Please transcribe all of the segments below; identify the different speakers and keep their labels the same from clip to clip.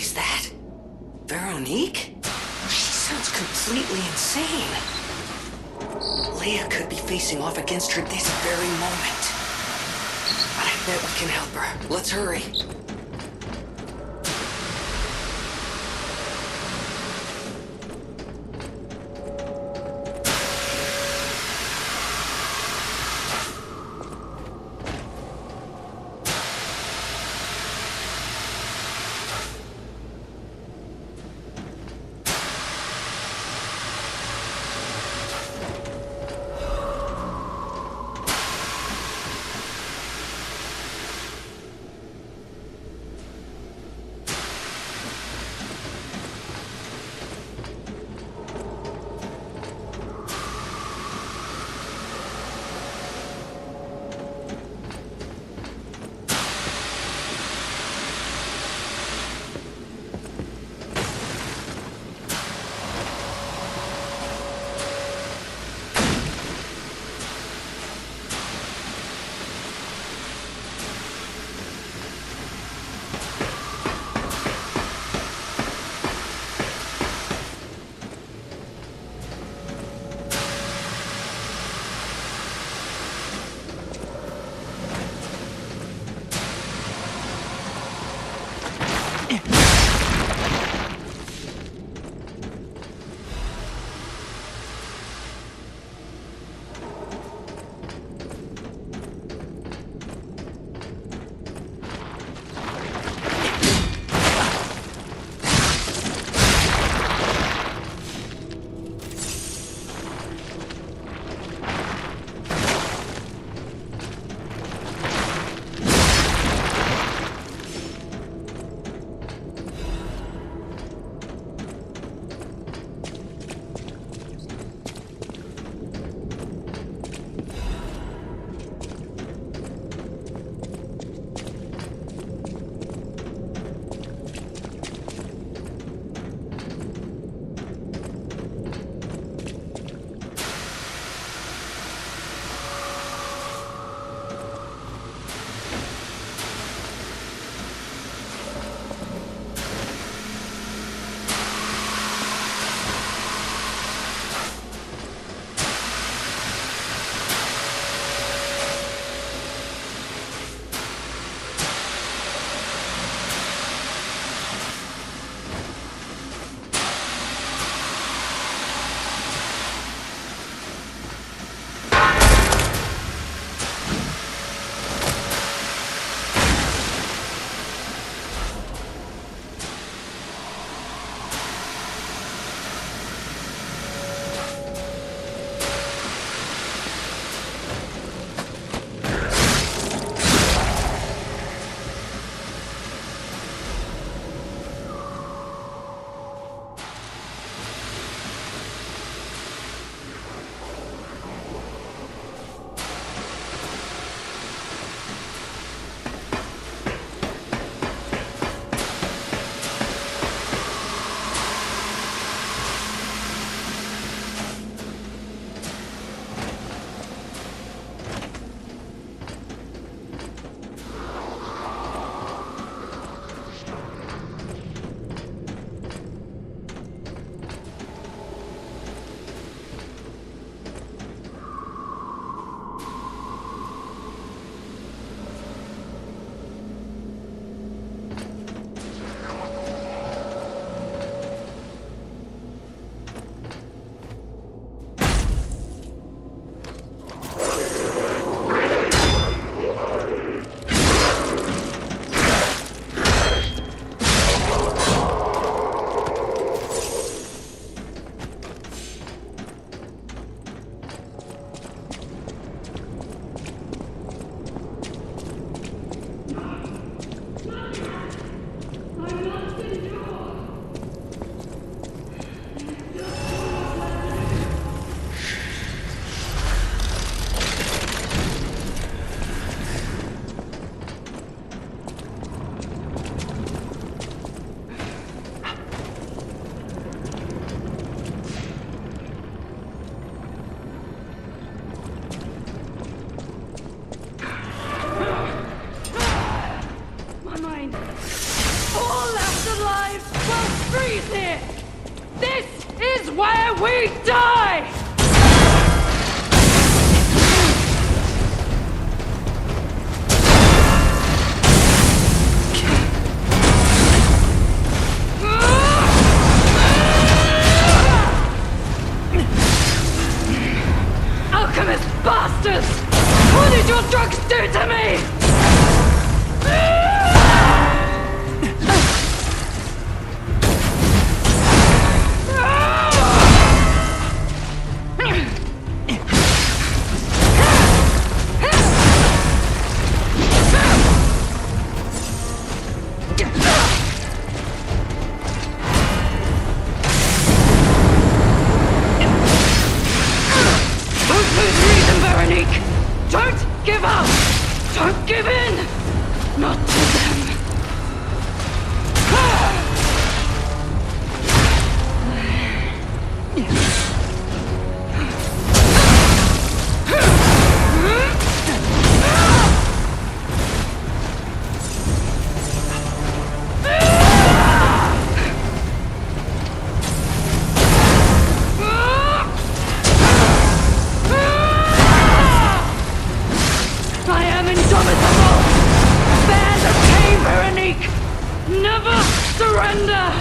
Speaker 1: Is that Véronique? She sounds completely insane. Leia could be facing off against her this very moment. I bet we can help her. Let's hurry.
Speaker 2: This is where we die! Alchemist bastards! What did your drugs do to me? Véronique! Don't give up! Don't give in! Not to them! Never surrender!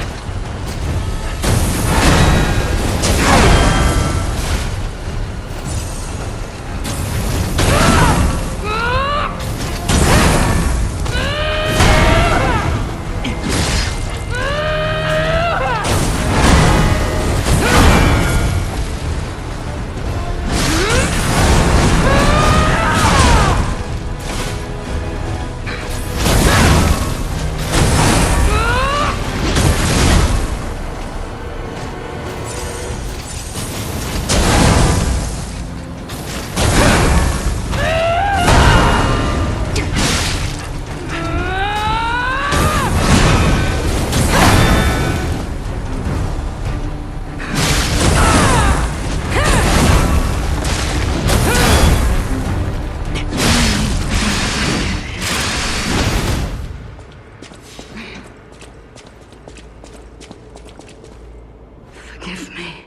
Speaker 2: Forgive me.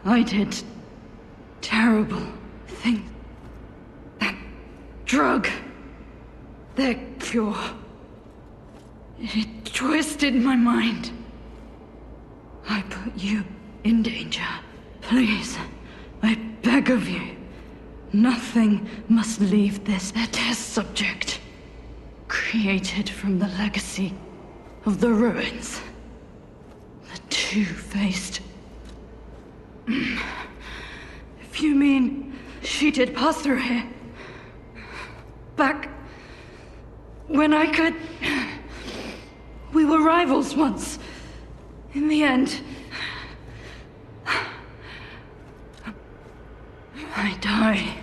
Speaker 2: I did terrible things. That drug, their cure, it twisted my mind. I put you in danger. Please, I beg of you. Nothing must leave this test subject, created from the legacy of the ruins. The two-faced. If you mean she did pass through here, back when I could. We were rivals once. In the end, I die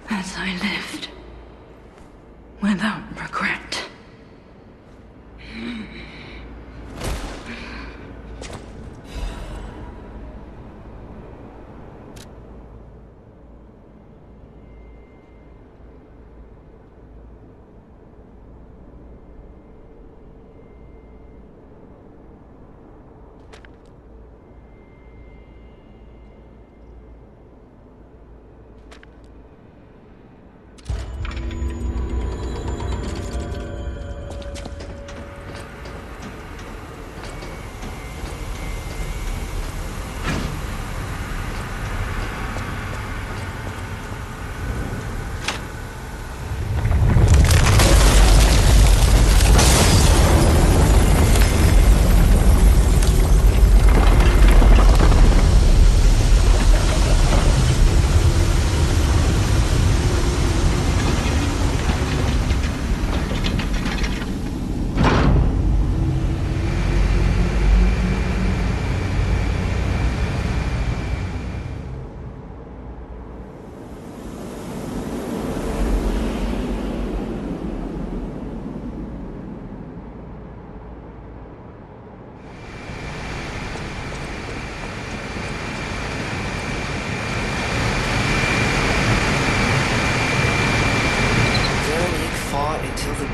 Speaker 2: as I lived, without regret.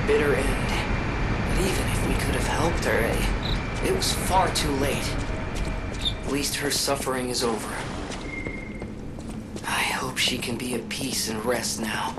Speaker 1: bitter end. But even if we could have helped her, it was far too late. At least her suffering is over. I hope she can be at peace and rest now.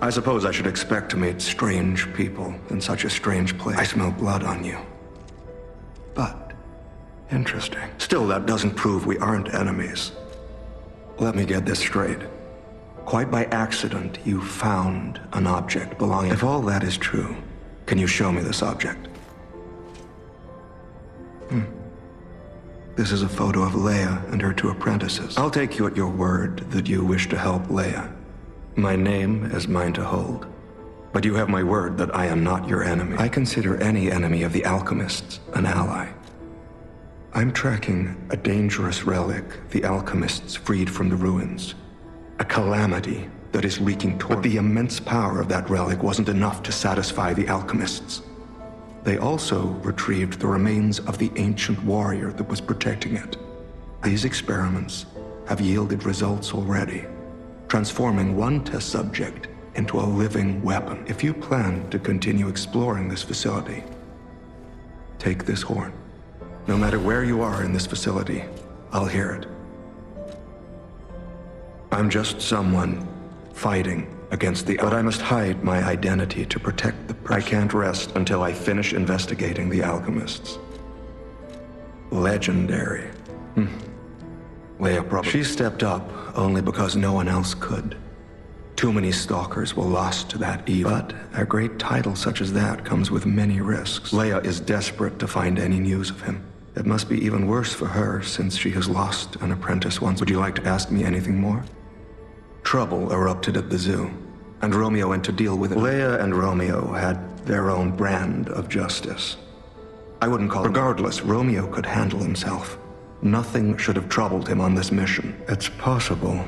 Speaker 3: I suppose I should expect to meet strange people in such a strange place. I smell blood on you. But, interesting. Still, that doesn't prove we aren't enemies. Let me get this straight. Quite by accident, you found an object belonging... If all that is true, can you show me this object? This is a photo of Leia and her two apprentices. I'll take you at your word that you wish to help Leia. My name is mine to hold. But you have my word that I am not your enemy. I consider any enemy of the alchemists an ally. I'm tracking a dangerous relic the alchemists freed from the ruins. A calamity that is wreaking torment. But the immense power of that relic wasn't enough to satisfy the alchemists. They also retrieved the remains of the ancient warrior that was protecting it. These experiments have yielded results already, transforming one test subject into a living weapon. If you plan to continue exploring this facility, take this horn. No matter where you are in this facility, I'll hear it. I'm just someone fighting against the... But I must hide my identity to protect the person. I can't rest until I finish investigating the alchemists. Legendary. Leia probably... She stepped up only because no one else could. Too many stalkers were lost to that evil. But a great title such as that comes with many risks. Leia is desperate to find any news of him. It must be even worse for her since she has lost an apprentice once. Would you like to ask me anything more? Trouble erupted at the zoo, and Romeo went to deal with it. Leia and Romeo had their own brand of justice. I wouldn't call it... Regardless, Romeo could handle himself. Nothing should have troubled him on this mission. It's possible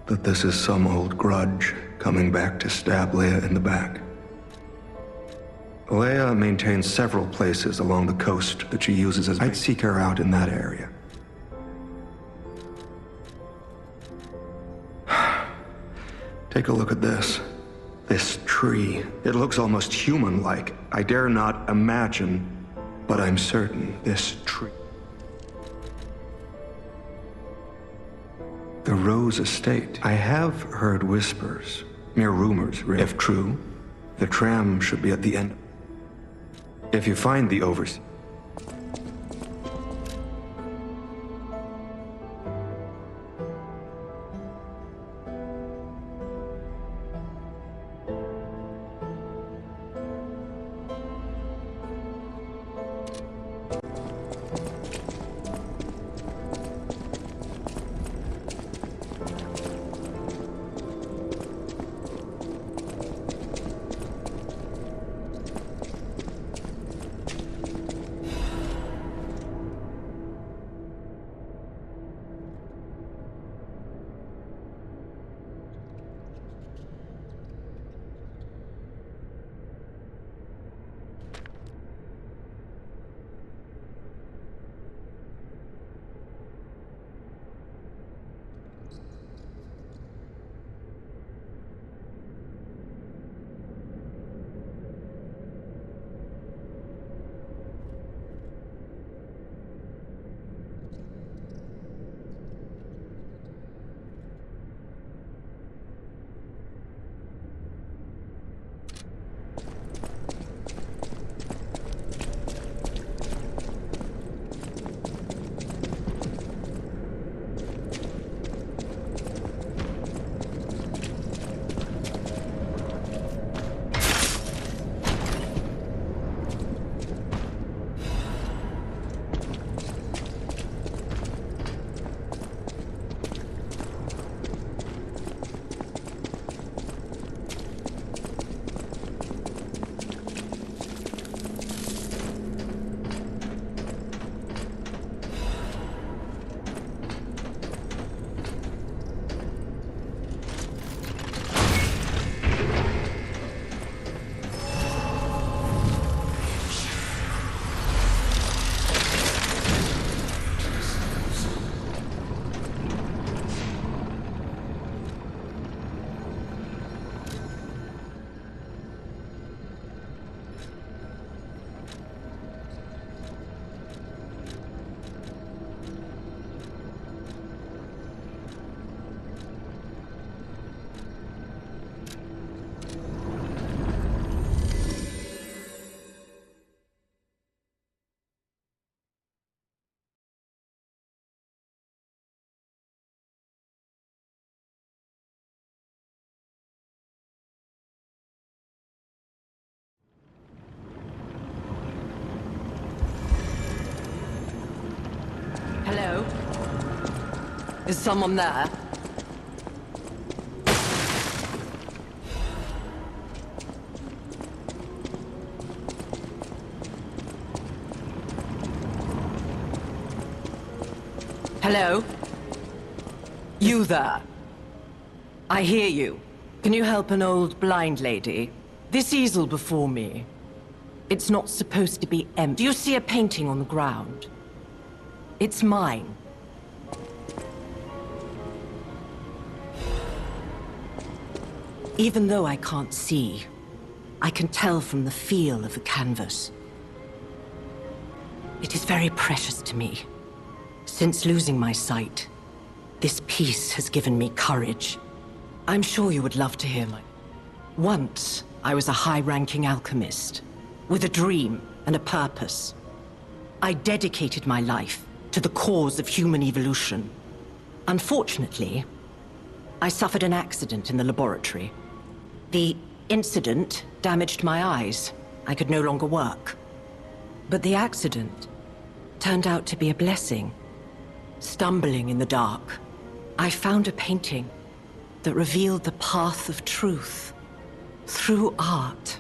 Speaker 3: that this is some old grudge coming back to stab Leia in the back. Leia maintains several places along the coast that she uses as... I'd seek her out in that area. Take a look at this. This tree. It looks almost human-like. I dare not imagine, but I'm certain this tree... The Rose Estate. I have heard whispers, mere rumors, really. If true, the tram should be at the end. If you find the Overseer...
Speaker 1: Is someone there? Hello? You there? I hear you. Can you help an old blind lady? This easel before me. It's not supposed to be empty. Do you see a painting on the ground? It's mine. Even though I can't see, I can tell from the feel of the canvas. It is very precious to me. Since losing my sight, this piece has given me courage. I'm sure you would love to hear my... Once, I was a high-ranking alchemist, with a dream and a purpose. I dedicated my life to the cause of human evolution. Unfortunately, I suffered an accident in the laboratory. The incident damaged my eyes. I could no longer work. But the accident turned out to be a blessing. Stumbling in the dark, I found a painting that revealed the path of truth through art.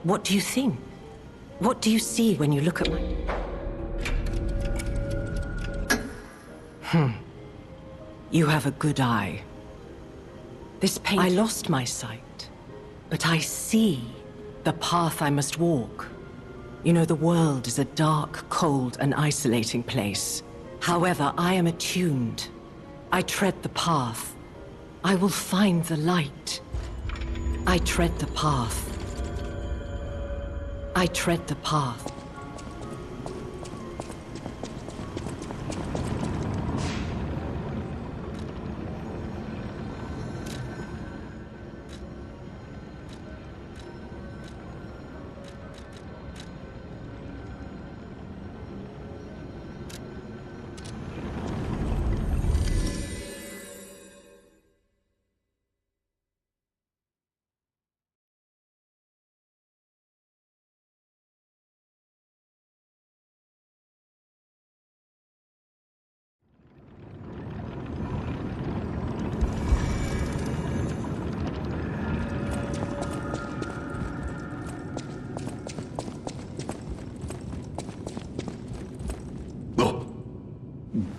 Speaker 1: What do you think? What do you see when you look at my... You have a good eye. This painting... I lost my sight, but I see the path I must walk. You know, the world is a dark, cold, and isolating place. However, I am attuned. I tread the path. I will find the light. I tread the path. I tread the path.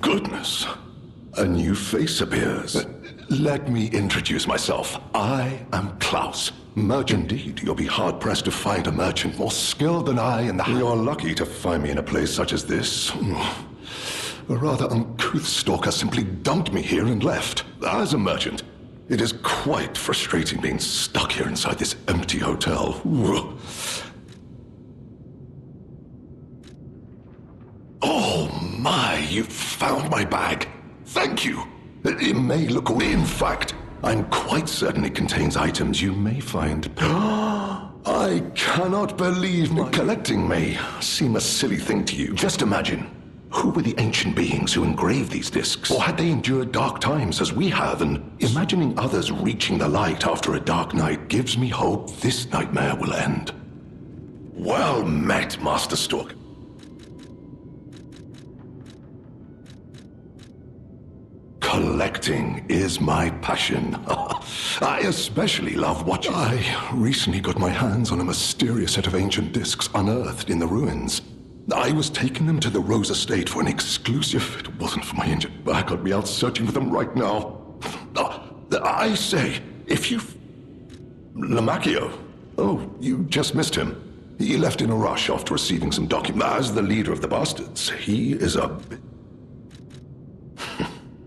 Speaker 4: Goodness. A new face appears. Let me introduce myself. I am Klaus. Merchant. Indeed, you'll be hard-pressed to find a merchant more skilled than I in the... You're lucky to find me in a place such as this. A rather uncouth stalker simply dumped me here and left. As a merchant, it is quite frustrating being stuck here inside this empty hotel. Oh my, you found my bag. Thank you. It may look weird. In fact, I'm quite certain it contains items you may find... I cannot believe my... Collecting may seem a silly thing to you. Just imagine, who were the ancient beings who engraved these discs? Or had they endured dark times as we have? And imagining others reaching the light after a dark night gives me hope this nightmare will end. Well met, Master Stork. Collecting is my passion. I especially love watching. I recently got my hands on a mysterious set of ancient discs unearthed in the ruins. I was taking them to the Rose Estate for an exclusive. It wasn't for my injured back. I'd be out searching for them right now. I say, if you... Lamacchio. Oh, you just missed him. He left in a rush after receiving some documents. As the leader of the bastards, he is a...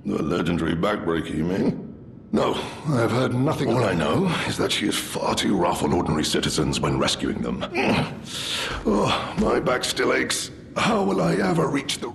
Speaker 4: The legendary backbreaker, you mean? No, I've heard nothing. All I know is that she is far too rough on ordinary citizens when rescuing them. Oh, my back still aches. How will I ever reach the...